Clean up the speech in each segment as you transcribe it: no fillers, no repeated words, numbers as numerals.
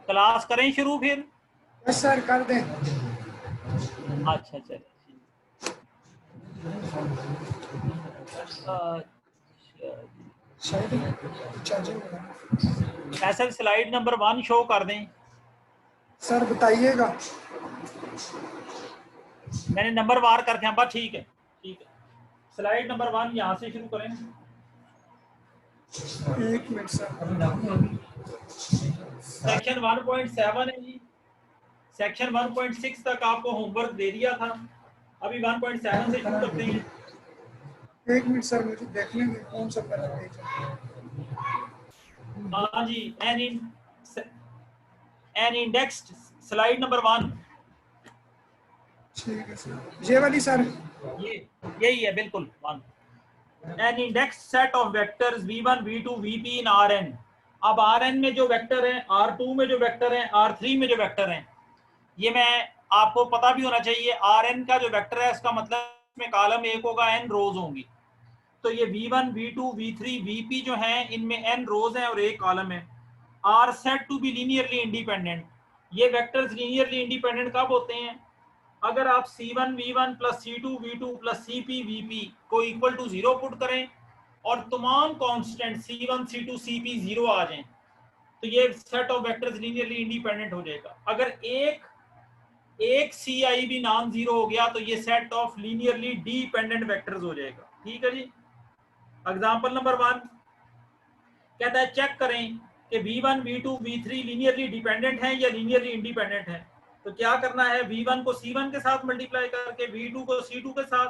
Class करें शुरू फिर? यस सर कर दें। अच्छा अच्छा शायद charging Faisal slide number 1 show कर दें। सर बताइएगा। मैंने नंबर वार करके हम बस ठीक है ठीक है। स्लाइड नंबर 1 यहाँ से शुरू करें। एक मिनट सर। सेक्शन 1.7 है जी। सेक्शन 1.6 तक आपको होमवर्क दे दिया था, अभी 1.7 से शुरू करते हैं। एक मिनट सर मुझे देखने में कौन सा पहला पेज है। हाँ जी, एन इंडेक्स्ड स्लाइड नंबर 1। ठीक है सर, ये वाली सर। ये यही है बिल्कुल 1। An index set of vectors v1 v2 vp in Rn। अब Rn में जो वेक्टर हैं, R2 में जो वेक्टर हैं, R3 में जो वेक्टर हैं, ये मैं आपको पता भी होना चाहिए। Rn का जो वेक्टर है इसका मतलब इसमें कॉलम एक होगा, n रोज होंगी। तो ये v1 v2 v3 vp जो हैं इनमें n रोज हैं और एक कॉलम है। Are set to be linearly independent. ये वेक्टर्स लीनियरली इंडिपेंडेंट कब होते हैं? अगर आप c1 v1 plus c2 v2 plus cp vp को इक्वल टू 0 पुट करें और तमाम कांस्टेंट c1 c2 cp 0 आ जाएं, तो ये set of vectors linearly independent हो जाएगा। अगर एक ci भी नॉन जीरो हो गया तो ये set of linearly dependent vectors हो जाएगा। ठीक है जी। एग्जांपल नंबर 1 कहता है चेक करें कि v1 v2 v3 linearly dependent हैं या लीनियरली इंडिपेंडेंट हैं। तो क्या करना है, v1 को c1 के साथ मल्टीप्लाई करके, v2 को c2 के साथ,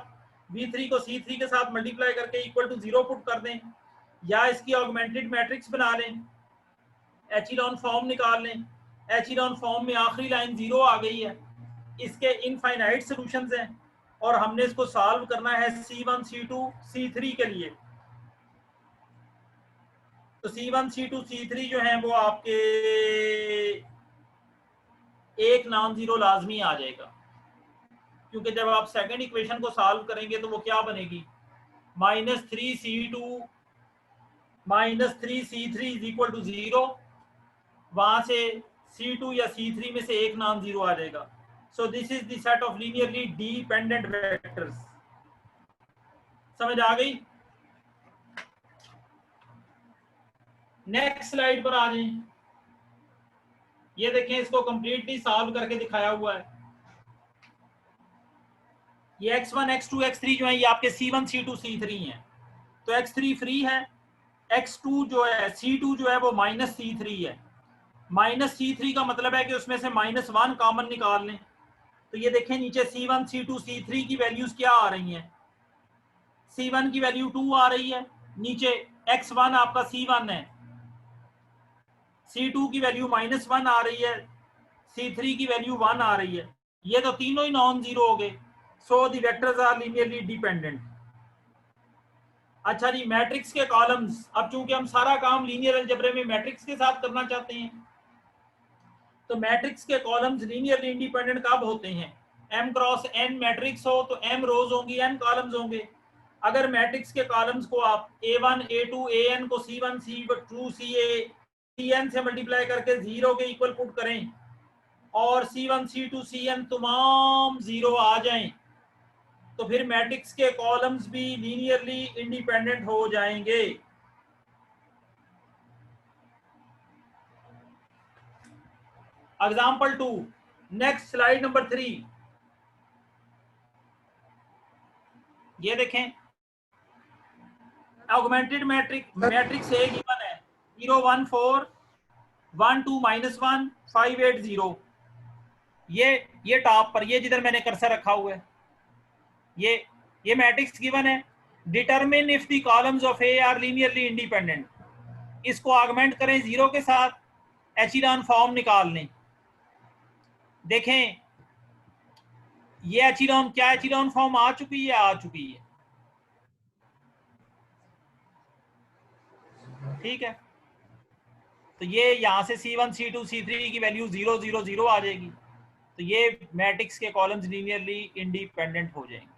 v3 को c3 के साथ मल्टीप्लाई करके इक्वल टू 0 पुट कर दें, या इसकी ऑगमेंटेड मैट्रिक्स बना लें, एचिलॉन फॉर्म निकाल लें। एचिलॉन फॉर्म में आखिरी लाइन 0 आ गई है। इसके इनफाइनाइट सॉल्यूशंस हैं और हमने इसको सॉल्व करना है c1 c2 c3 के लिए। तो c1 c2 c3 जो है वो आपके एक नॉन जीरो लाजमी आ जाएगा, क्योंकि जब आप सेकंड इक्वेशन को सॉल्व करेंगे तो वो क्या बनेगी, -3c2 -3c3 is equal to 0। वहां से c2 या c3 में से एक नॉन जीरो आ जाएगा। So this is the set of linearly dependent vectors. समझ आ गई? नेक्स्ट स्लाइड पर आ जाएं। ये देखें, इसको कंप्लीटली सॉल्व करके दिखाया हुआ है। ये x1 x2 x3 जो है ये आपके c1 c2 c3 हैं। तो x3 फ्री है, x2 जो है c2 जो है वो -c3 है। -c3 का मतलब है कि उसमें से -1 कॉमन निकाल लें। तो ये देखें नीचे c1 c2 c3 की वैल्यूज क्या आ रही हैं। c1 की वैल्यू 2 आ रही है, नीचे x1 आपका c1 है, c2 की वैल्यू -1 आ रही है, c3 की वैल्यू 1 आ रही है। ये तो तीनों ही नॉन जीरो हो गए। So the vectors are linearly dependent. अच्छा जी, मैट्रिक्स के कॉलम्स। अब चूंकि हम सारा काम लीनियर अलजेब्रा में मैट्रिक्स के साथ करना चाहते हैं, तो मैट्रिक्स के कॉलम्स लीनियरली इंडिपेंडेंट कब होते हैं? m क्रॉस n मैट्रिक्स हो तो m रोज होंगी, n कॉलम्स होंगे। अगर मैट्रिक्स के कॉलम्स को आप a1 a2 an को c1 c2 cn से मल्टीप्लाई करके 0 के इक्वल पुट करें और c1 c2 cn तमाम 0 आ जाएं, तो फिर मैट्रिक्स के कॉलम्स भी लीनियरली इंडिपेंडेंट हो जाएंगे। Example 2, next slide number 3। ये देखें, ऑगमेंटेड मैट्रिक्स ए गिवन है 0 1 4 1 2 -1 5 8 0। ये टॉप पर, ये जिधर मैंने कर्सर रखा हुआ है, ये मैट्रिक्स गिवन है। Determine if the columns of A R linearly independent. इसको ऑगमेंट करें 0 के साथ, एचिलॉन फॉर्म निकाल लें। देखें ये एचिलॉन, क्या एचिलॉन फॉर्म आ चुकी है? आ चुकी है। ठीक है, तो ये यहां से c1 c2 c3 की वैल्यू 0 0 0 आ जाएगी। तो ये मैट्रिक्स के कॉलम्स लीनियरली इंडिपेंडेंट हो जाएंगे।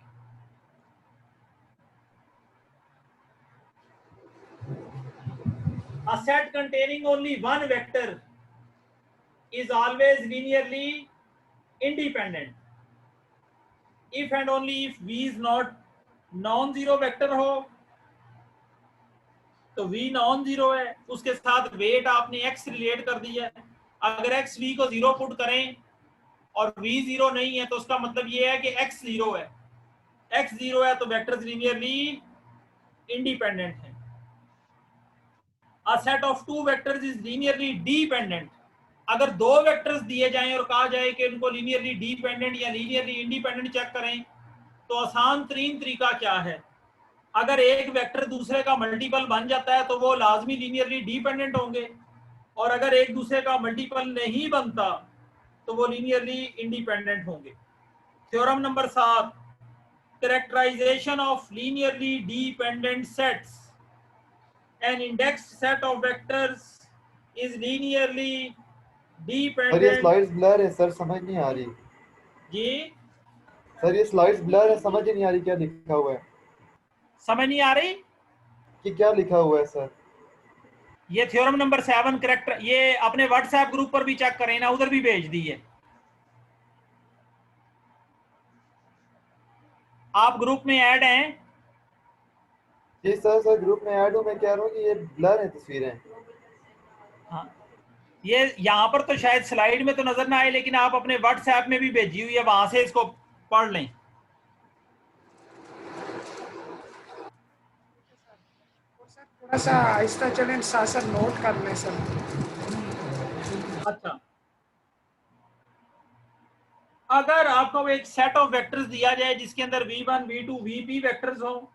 A set containing only one vector is always linearly independent if and only if v is not non zero vector हो, तो v नॉन जीरो है, उसके साथ वेट आपने x रिलेट कर दिया है। अगर x v को जीरो पुट करें और v जीरो नहीं है तो उसका मतलब ये है कि x जीरो है, x जीरो है तो वेक्टर्स लीनियरली इंडिपेंडेंट है। A set of two vectors is linearly dependent. अगर दो वेक्टर्स दिए जाएं और कहा जाए कि उनको लीनियरली डिपेंडेंट या लीनियरली इंडिपेंडेंट चेक करें, तो आसान तरीन तरीका क्या है, अगर एक वेक्टर दूसरे का मल्टीपल बन जाता है तो वो लाजमी लीनियरली डिपेंडेंट होंगे, और अगर एक दूसरे का मल्टीपल नहीं बनता तो वो लीनियरली इंडिपेंडेंट होंगे। Theorem number 7, characterization of linearly dependent sets. An indexed set of vectors is linearly sir ये डिपेंडेंट। स्लाइड्स ब्लर है सर, समझ नहीं आ रही। जी सर ये स्लाइड्स ब्लर है, समझ ही नहीं आ रही क्या लिखा हुआ है, समझ नहीं आ रही कि क्या लिखा हुआ है सर। ये थ्योरम नंबर 7 करेक्टर, ये अपने व्हाट्सएप ग्रुप पर भी चेक करें ना, उधर भी भेज दी है। आप ग्रुप में ऐड हैं? जी सर, सर ग्रुप में ऐड हूँ, मैं कह रहा हूँ कि ये ब्लर है तस्वीरें। हाँ, ये यहाँ पर तो शायद स्लाइड में तो नजर ना आए, लेकिन आप अपने व्हाट्सएप में भी भेजी हुई है, वहां से इसको पढ़ लें। सर थोड़ा सा आहिस्ता चलें, साथ साथ नोट कर लें सर। अच्छा, अगर आपको एक सेट ऑफ वेक्टर्स दिया जाए जिसके अंदर v1 v2 vp वेक्टर्स हो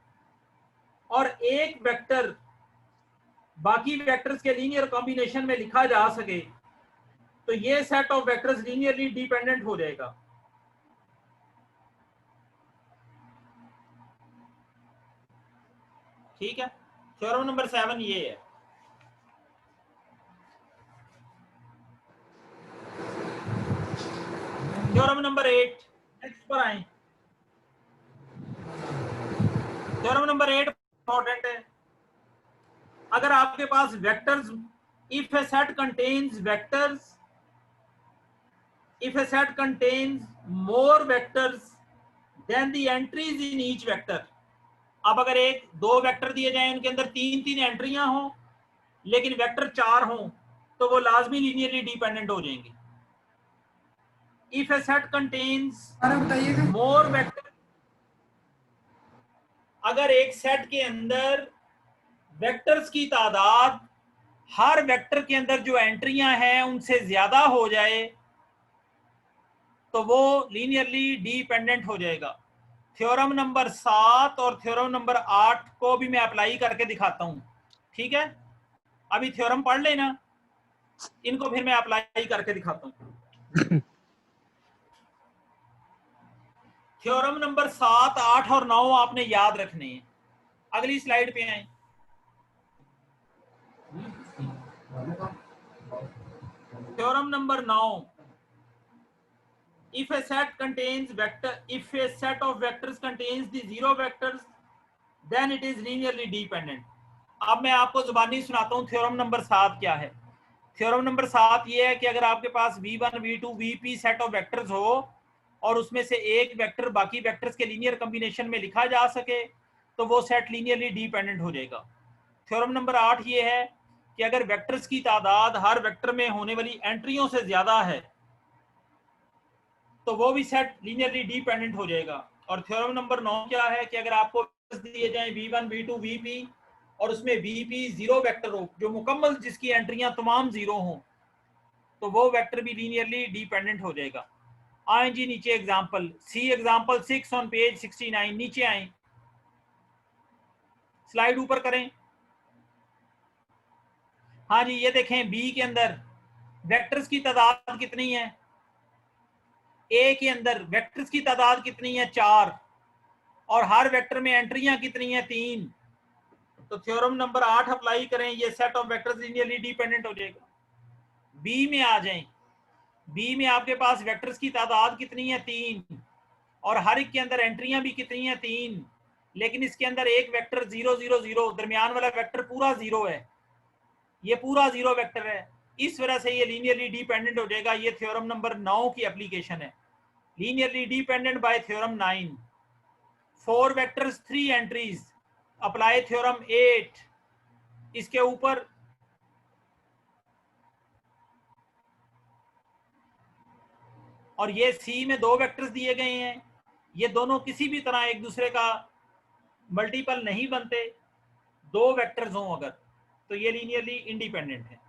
और एक वेक्टर बाकी वेक्टर्स के लीनियर कॉम्बिनेशन में लिखा जा सके, तो ये set of vectors linearly dependent हो जाएगा। ठीक है, थ्योरम नंबर 7 ये है। थ्योरम नंबर 8 नेक्स्ट पर आए। थ्योरम नंबर 8 इंपॉर्टेंट है। अगर आपके पास vectors, if a set contains vectors, if a set contains more vectors than the entries in each vector। अब अगर एक दो वेक्टर दिए जाएं, उनके अंदर तीन तीन एंट्रियां हो लेकिन वेक्टर 4 हो, तो वो लाजमी लीनियरली डिपेंडेंट हो जाएंगे। If a set contains more vector, अगर एक सेट के अंदर वेक्टर्स की तादाद हर वेक्टर के अंदर जो एंट्रियां हैं उनसे ज्यादा हो जाए, तो वो लीनियरली डिपेंडेंट हो जाएगा। थ्योरम नंबर 7 और थ्योरम नंबर 8 को भी मैं अप्लाई करके दिखाता हूं। ठीक है, अभी थ्योरम पढ़ लेना, इनको फिर मैं अप्लाई करके दिखाता हूं। थ्योरम नंबर 7, 8 और 9 आपने याद रखने हैं। अगली स्लाइड पे आए। Theorem number 9, if a set contains vector, if a set of vectors contains the zero vectors, then it is linearly dependent। अब मैं आपको जुबानी सुनाता हूं थ्योरम नंबर 7 क्या है। थ्योरम नंबर 7 ये है कि अगर आपके पास v1 v2 vp set of vectors हो और उसमें से एक वेक्टर बाकी वेक्टर्स के लीनियर कॉम्बिनेशन में लिखा जा सके, तो वो सेट लीनियरली डिपेंडेंट हो जाएगा। थ्योरम नंबर 8 ये है कि अगर वेक्टर्स की तादाद हर वेक्टर में होने वाली एंट्रियों से ज्यादा है, तो वो भी सेट लीनियरली डिपेंडेंट हो जाएगा। और थ्योरम नंबर 9 क्या है कि अगर आपको दिए जाए v1 v2 vp और उसमें vp जीरो वेक्टर हो, जो मुकम्मल जिसकी एंट्रियां तमाम जीरो हों, तो वो वेक्टर भी लीनियरली डिपेंडेंट हो जाएगा। आए जी नीचे example, see example 6 on page 69। नीचे आए, स्लाइड ऊपर करें। हाँ जी, ये देखें बी के अंदर वेक्टर्स की तादाद कितनी है, ए के अंदर वेक्टर्स की तादाद कितनी है 4, और हर वेक्टर में एंट्रियां कितनी है 3। तो थ्योरम नंबर 8 अप्लाई करें, ये set of vectors linearly dependent हो जाएगा। बी में आ जाएं, बी में आपके पास वेक्टर्स की तादाद कितनी है 3 और हर एक के अंदर एंट्रियां भी कितनी है 3, लेकिन इसके अंदर एक वेक्टर 0 0 0, दरमियान वाला वेक्टर पूरा 0 है, ये पूरा 0 वेक्टर है। इस वजह से ये लीनियरली डिपेंडेंट हो जाएगा। ये थ्योरम नंबर 9 की एप्लीकेशन है, linearly dependent bye theorem 9। 4 vectors 3 entries, apply theorem 8 इसके ऊपर। और ये सी में 2 वेक्टर्स दिए गए हैं, ये दोनों किसी भी तरह एक दूसरे का मल्टीपल नहीं बनते, 2 वेक्टर्स हों अगर, तो ये लीनियरली इंडिपेंडेंट है।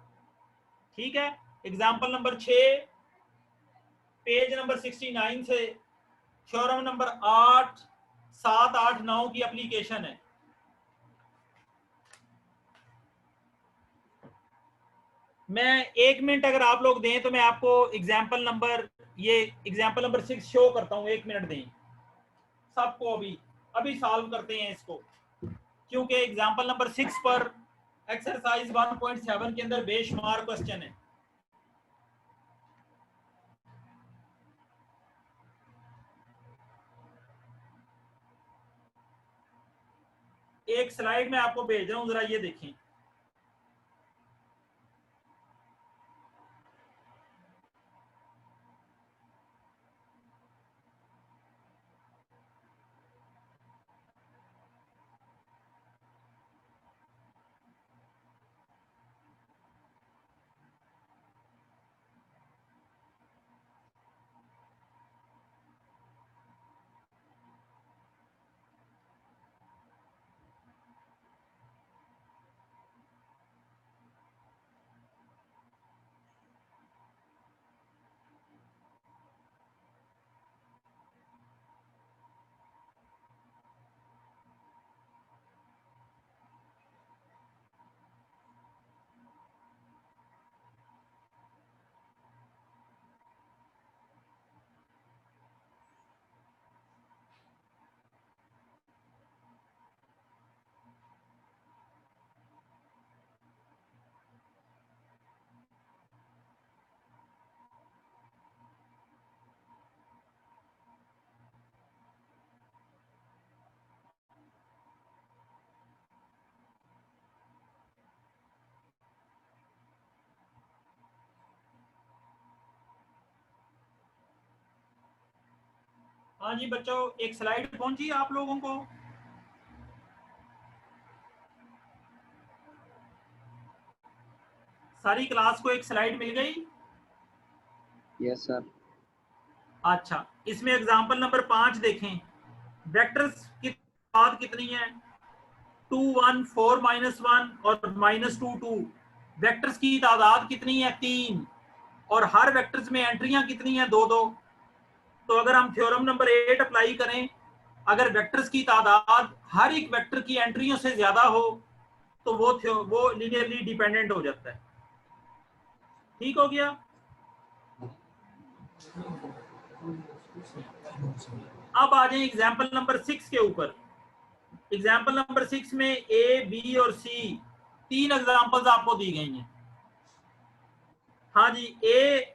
ठीक है, एग्जाम्पल नंबर 6 पेज नंबर 69 से थ्योरम नंबर 8, 7, 8, 9 की एप्लीकेशन है। मैं 1 मिनट अगर आप लोग दें तो मैं आपको एग्जाम्पल नंबर 6 शो करता हूं। 1 मिनट दें सबको, अभी सॉल्व करते हैं इसको, क्योंकि एग्जाम्पल नंबर 6 पर एक्सरसाइज 1.7 के अंदर बेशुमार क्वेश्चन है। एक स्लाइड में आपको भेज रहा हूं, जरा ये देखें। हाँ जी बच्चों, एक स्लाइड पहुंची आप लोगों को? सारी क्लास को एक स्लाइड मिल गई? Yes sir. अच्छा, इसमें एग्जांपल नंबर 5 देखें। वेक्टर्स की तादाद कितनी है? 2, 1, 4, -1 और -2, 2। वेक्टर्स की तादाद कितनी है? 3। और हर वेक्टर्स में एंट्रियां कितनी है? 2, 2। तो अगर हम थ्योरम नंबर 8 अप्लाई करें, अगर वेक्टर्स की तादाद हर एक वेक्टर की एंट्रियों से ज्यादा हो तो वो लीनियरली डिपेंडेंट हो जाता है। ठीक हो गया? अब आ जाए एग्जाम्पल नंबर 6 के ऊपर। एग्जाम्पल नंबर 6 में ए, बी और सी 3 एग्जाम्पल्स आपको दी गई हैं। हाँ जी, ए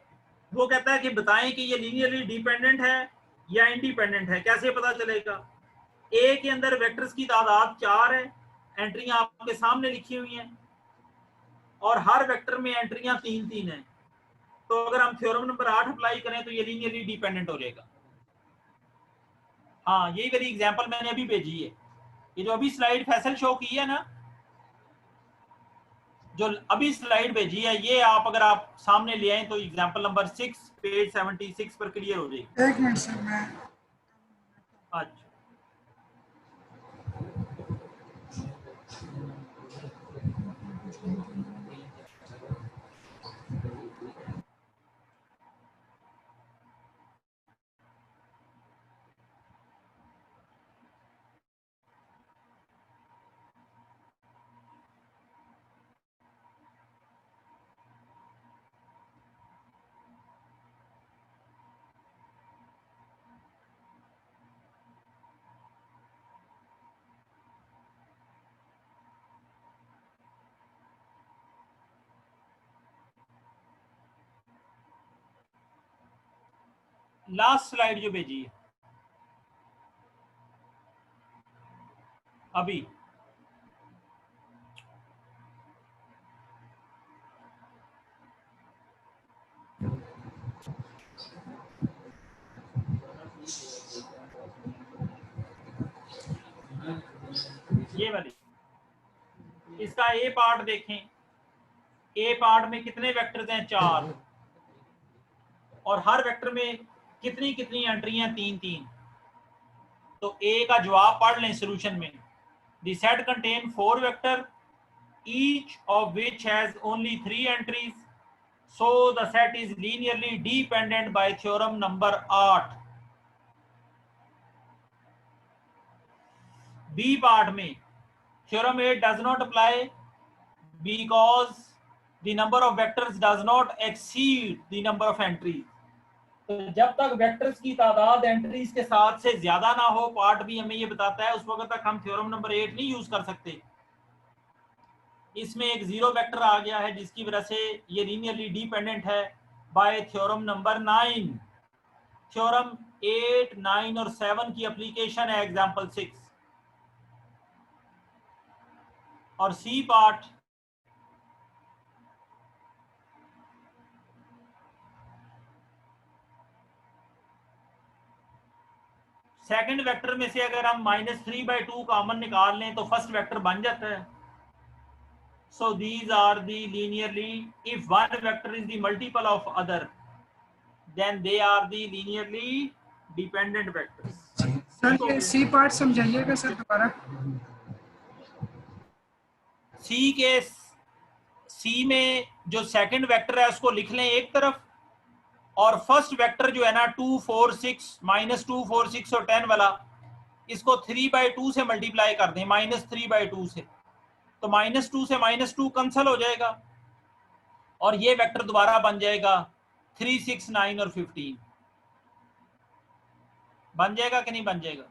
वो कहता है कि बताएं कि ये लीनियरली डिपेंडेंट है या इंडिपेंडेंट है। कैसे पता चलेगा? ए के अंदर वेक्टर्स की तादाद 4 है, एंट्रियां आपके सामने लिखी हुई हैं, और हर वेक्टर में एंट्रियां 3, 3 हैं। तो अगर हम थ्योरम नंबर 8 अप्लाई करें तो ये लीनियरली डिपेंडेंट हो जाएगा। हाँ, यही वाली एग्जाम्पल मैंने अभी भेजी है, ये जो अभी स्लाइड फैसल शो की है ना, जो अभी स्लाइड भेजी है, ये आप अगर आप सामने ले आए तो एग्जाम्पल नंबर 6 पेज 76 पर क्लियर हो जाएगी। 1 मिनट सर, मैं अच्छा, लास्ट स्लाइड जो भेजी है अभी, ये वाली, इसका ए पार्ट देखें। ए पार्ट में कितने वेक्टर्स हैं? 4, और हर वेक्टर में कितनी कितनी एंट्रियां? 3-3। तो ए का जवाब पढ़ लें सॉल्यूशन में। The set contain 4 vector, each of which has only 3 entries, so the set is linearly dependent by theorem number 8। B part में theorem 8 does not apply because the number of vectors does not exceed the number of entries। तो जब तक vectors की तादाद entries के साथ से ज्यादा ना हो, पार्ट भी हमें ये बताता है, उस वक्त तक हम थ्योरम नंबर 8 नहीं यूज कर सकते। इसमें एक 0 वेक्टर आ गया है जिसकी वजह से ये लीनियरली डिपेंडेंट है बाय थ्योरम नंबर 9। थ्योरम 8, 9 और 7 की एप्लीकेशन है एग्जांपल 6। और सी पार्ट सेकंड वेक्टर में से अगर हम -3/2 कॉमन निकाल लें तो फर्स्ट वेक्टर बन जाता है। So these are the linearly, if one vector is the multiple of other then they are the linearly dependent vectors. Sir ये सी पार्ट समझाइएगा सर दोबारा। सी में जो सेकंड वेक्टर है उसको लिख लें एक तरफ, और फर्स्ट वेक्टर जो है ना 2, 4, 6, -2, 4, 6 और 10 वाला, इसको 3/2 से मल्टीप्लाई कर दें, -3/2 से, तो -2 से -2 कैंसिल हो जाएगा और ये वेक्टर दोबारा बन जाएगा 3, 6, 9 और 15। बन जाएगा कि नहीं बन जाएगा?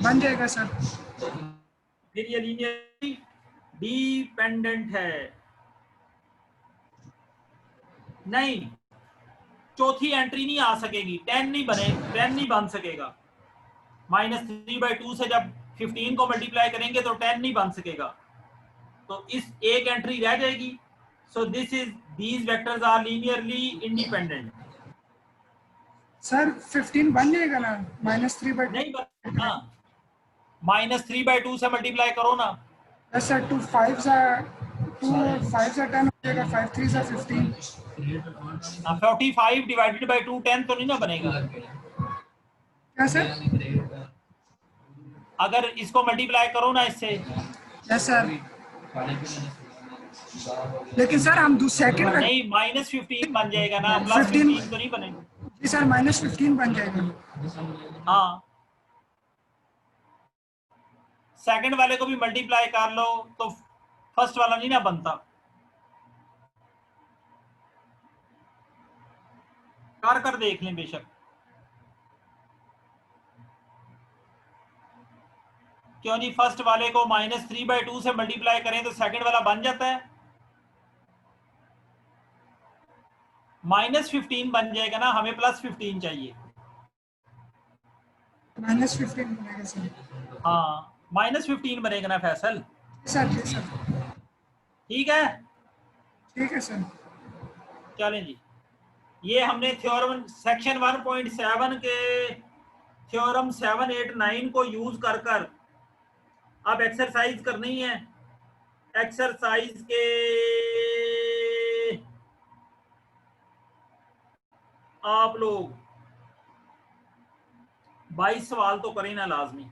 बन जाएगा सर। फिर ये लीनियरली डिपेंडेंट है। नहीं, चौथी एंट्री नहीं आ सकेगी, 10 नहीं बन सकेगा। -3/2 से जब 15 को मल्टीप्लाई करेंगे तो 10 नहीं बन सकेगा, तो इस एक एंट्री रह जाएगी। So these vectors are linearly independent. Sir 15 बन जाएगा ना? -3/2 नहीं बन, -3/2 से मल्टीप्लाई करो ना। Yes sir. 2 5 सा 10 हो जाएगा, 5 3 सा 15। 45 डिवाइडेड बाय 2 10 तो नहीं ना बनेगा। क्या सर? अगर इसको मल्टीप्लाई करो ना इससे। Yes sir. लेकिन सर हम सेकंड में नहीं, -15 बन जाएगा ना, +15 तो नहीं बनेगा। जी सर, -15 बन जाएगा। हाँ, सेकंड वाले को भी मल्टीप्लाई कर लो तो फर्स्ट वाला नहीं ना बनता। कर देख लें बेशक। क्यों जी, फर्स्ट वाले को -3/2 से मल्टीप्लाई करें तो सेकंड वाला बन जाता है, -15 बन जाएगा ना, हमें +15 चाहिए। -15 बनेगा सर। हाँ, -15 बनेगा ना फैसल। सर जी सर। ठीक है, ठीक है सर। चलें जी। ये हमने थ्योरम सेक्शन 1.7 के थ्योरम 7, 8, 9 को यूज कर अब एक्सरसाइज करनी है। एक्सरसाइज के आप लोग 22 सवाल तो करें ना लाजमी।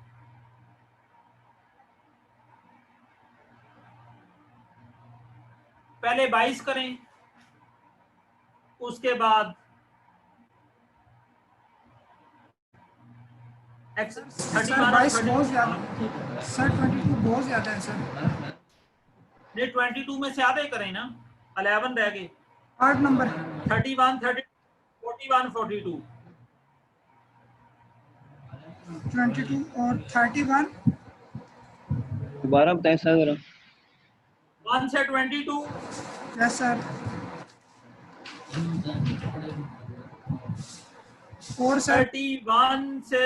पहले 22 करें, उसके बाद सर 22 बहुत ज्यादा, सर 22 बहुत ज्यादा है सर। नहीं, 22 में से आधे करें ना, 11 रह गए। 8 नंबर 31, 30, 41, 42। 22 और 31। दोबारा बताएं सर जरा। 1 से 22। Yes sir. और सर 31 से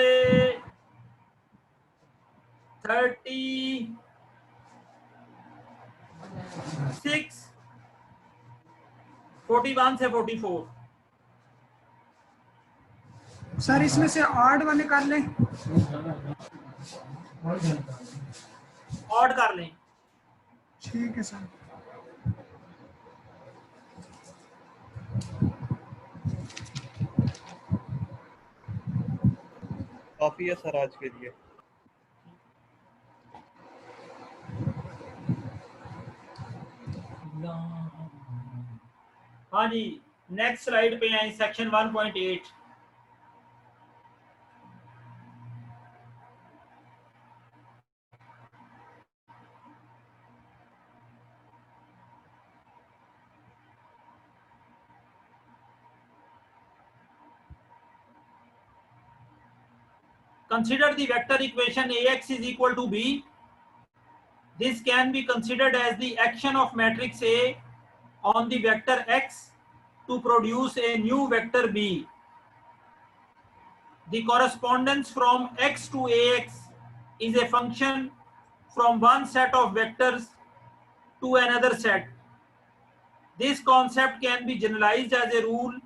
36, 41 से 44। सर इसमें से ऑड वाले कर लें। ऑड कर लें। ठीक है सर। काफी है सर आज के लिए। हाँ जी, नेक्स्ट स्लाइड पे आए, section 1.8। Consider the vector equation Ax is equal to B. This can be considered as the action of matrix A on the vector X to produce a new vector B. The correspondence from X to Ax is a function from one set of vectors to another set. This concept can be generalized as a rule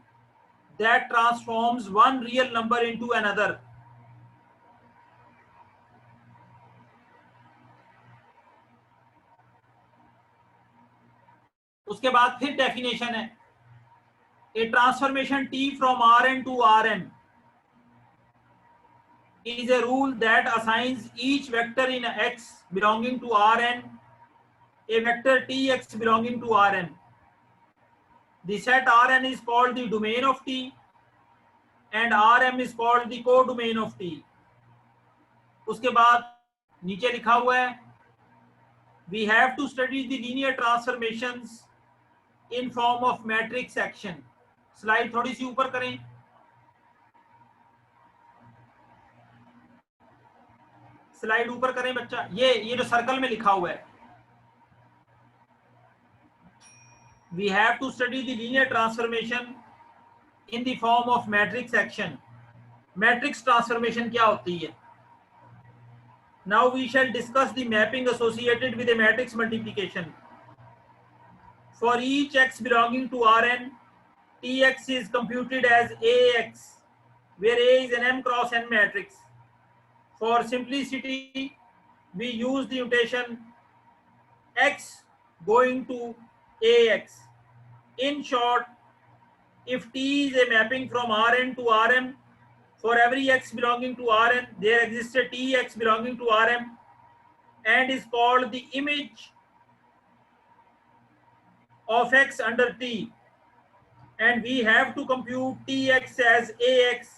that transforms one real number into another. उसके बाद फिर definition है, a transformation T from Rn to Rm is a rule that assigns each vector in X belonging to Rn a vector Tx belonging to Rn. The set Rn is called the domain of T and Rm is called the codomain of T. उसके बाद नीचे लिखा हुआ है, we have to study the linear transformations in form of matrix action. Slide थोड़ी सी ऊपर करें। Slide ऊपर करें बच्चा, ये जो सर्कल में लिखा हुआ है, we have to study the linear transformation in the form of matrix action. Matrix transformation क्या होती है? Now we shall discuss the mapping associated with a matrix multiplication. For each x belonging to Rn, Tx is computed as Ax, where A is an m cross n matrix. For simplicity, we use the notation x going to Ax. In short, if T is a mapping from Rn to Rm, for every x belonging to Rn, there exists a Tx belonging to Rm and is called the image of x under T. And we have to compute Tx as Ax,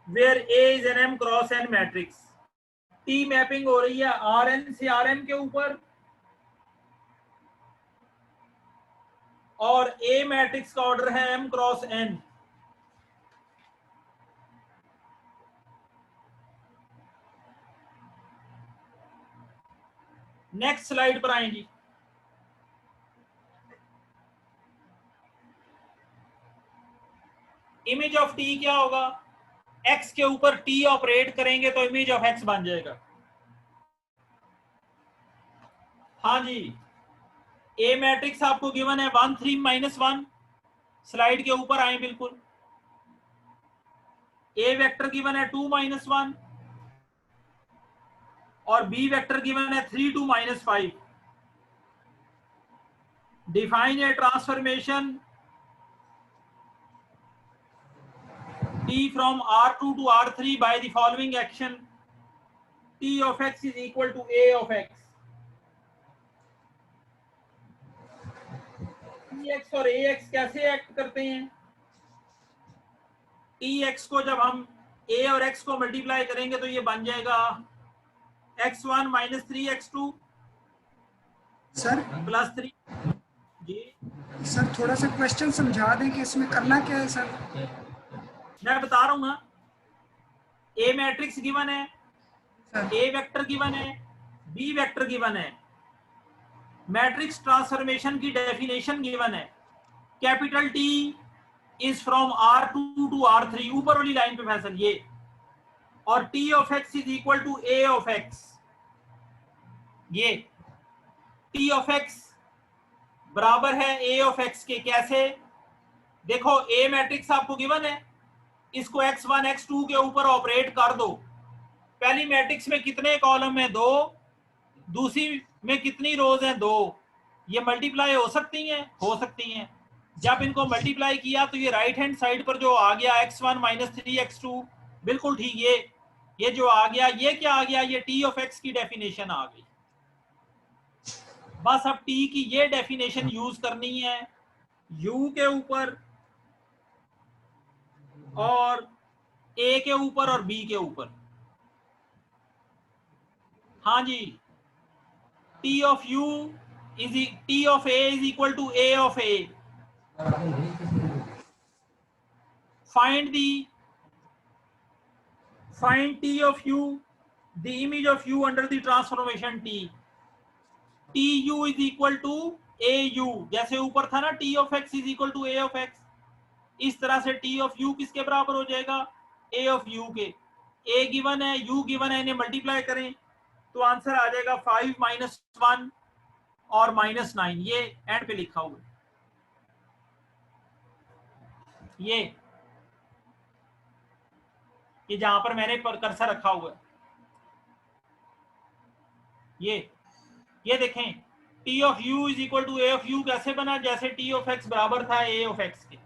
where A is an m cross n matrix. T mapping हो रही है Rn से Rm के ऊपर और A matrix का order है m cross n। Next slide पर आएंगी। इमेज ऑफ टी क्या होगा? x के ऊपर t ऑपरेट करेंगे तो इमेज ऑफ x बन जाएगा। हाँ जी, ए मैट्रिक्स आपको गिवन है 1 3 -1। स्लाइड के ऊपर आए बिल्कुल। ए वेक्टर गिवन है 2 -1 और बी वेक्टर गिवन है 3 2 -5। Define a transformation T from R2 to R3 by the following action. T of x is equal to A of x. Tx और Ax कैसे एक्ट करते हैं? Tx को जब हम A और x को मल्टीप्लाई करेंगे तो ये बन जाएगा x1 - 3x2 सर +3। जी सर थोड़ा सा क्वेश्चन समझा दें कि इसमें करना क्या है सर। मैं बता रहा हूं ना, ए मैट्रिक्स गिवन है, ए वेक्टर गिवन है, बी वेक्टर गिवन है, मैट्रिक्स ट्रांसफॉर्मेशन की डेफिनेशन गिवन है। Capital T is from R2 to R3, ऊपर वाली लाइन पे फैसल ये, और T of X is equal to A of X. ये टी ऑफ एक्स बराबर है ए ऑफ एक्स के। कैसे? देखो ए मैट्रिक्स आपको गिवन है, इसको x1 x2 के ऊपर ऑपरेट कर दो। पहली मैट्रिक्स में कितने कॉलम है? 2। दूसरी में कितनी रोज हैं? 2। ये मल्टीप्लाई हो सकती हैं? हो सकती हैं। जब इनको मल्टीप्लाई किया तो ये राइट हैंड साइड पर जो आ गया x1 माइनस 3x2, बिल्कुल ठीक। ये जो आ गया, ये क्या आ गया? ये t ऑफ x की डेफिनेशन आ गई। बस अब t की ये डेफिनेशन यूज करनी है u के ऊपर और a के ऊपर और b के ऊपर। हाँ जी, t of u is t of a is equal to a of a. Find t of u, the image of u under the transformation t. tu is equal to au, जैसे ऊपर था ना t of x is equal to a of x, इस तरह से t of u किसके बराबर हो जाएगा? a of u के। a गिवन है, u गिवन है, इन्हें मल्टीप्लाई करें तो आंसर आ जाएगा 5 माइनस 1 और माइनस 9। ये एंड पे लिखा हुआ है, ये जहां पर मैंने कर्सर रखा हुआ है, ये देखें t of u is equal to a of u कैसे बना? जैसे t ऑफ x बराबर था a ऑफ x के।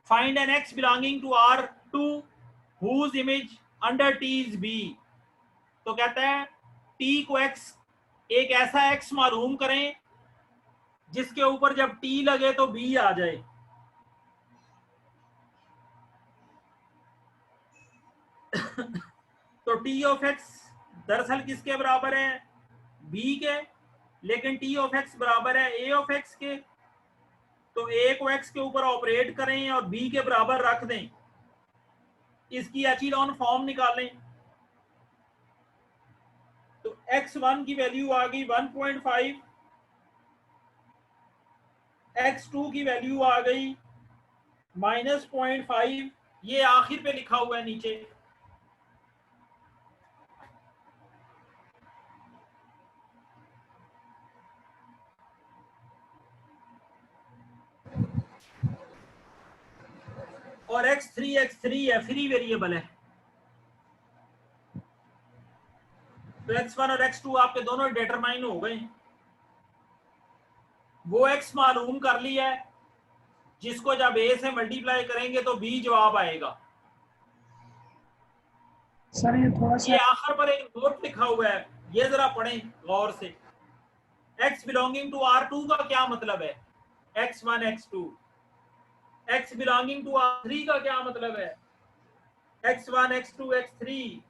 Find an x belonging to R2 whose image under t is b। तो कहता है t को x, एक ऐसा x मालूम करें जिसके ऊपर जब t लगे तो b आ जाए। तो t ऑफ x दरअसल किसके बराबर है? b के, लेकिन t ऑफ x बराबर है a ऑफ x के। तो a को x के ऊपर ऑपरेट करें और b के बराबर रख दें, इसकी एचिलॉन फॉर्म निकालें। तो x1 की वैल्यू आ गई 1.5, x2 की वैल्यू आ गई -0.5। ये आखिर पे लिखा हुआ है नीचे। और x3 है, फ्री वेरिएबल है। तो x1 और x2 आपके दोनों डिटरमाइन हो गए। वो x मालूम कर लिया है जिसको जब a से मल्टीप्लाई करेंगे तो b जवाब आएगा। सर ये थोड़ा सा, ये आखिर पर एक नोट लिखा हुआ है, ये जरा पढ़ें गौर से। x बिलोंगिंग टू R2 का क्या मतलब है? x1 x2। x belonging to R3 का क्या मतलब है? x1 x2 x3।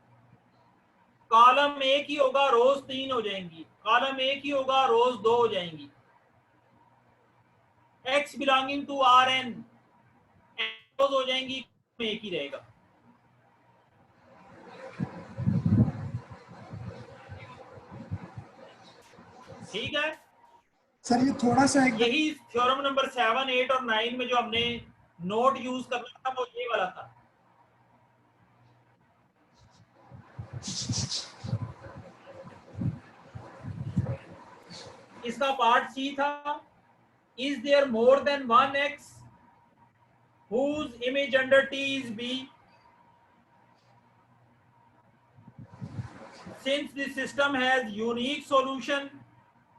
कॉलम एक ही होगा, रोज 3 हो जाएंगी। कॉलम एक ही होगा, रोज 2 हो जाएंगी। x बिलोंगिंग टू Rn, रोज हो जाएंगी, एक ही रहेगा। ठीक है सर ये थोड़ा सा एक, यही थ्योरम नंबर 7, 8 और 9 में जो हमने नोट यूज करना था वो ये वाला था। इसका पार्ट सी था, is there more than one X whose image under t is b, since the system has unique solution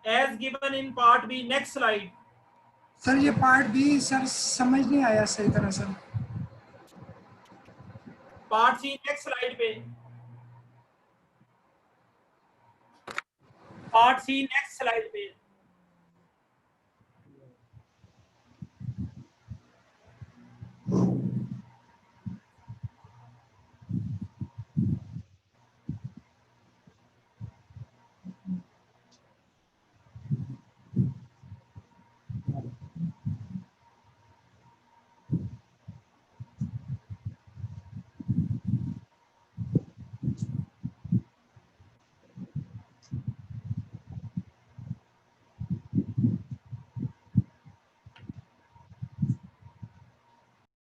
as given in part b। next slide। Sir ये पार्ट भी सर समझ नहीं आया सही तरह से। पार्ट सी next slide पे, part सी next slide पे।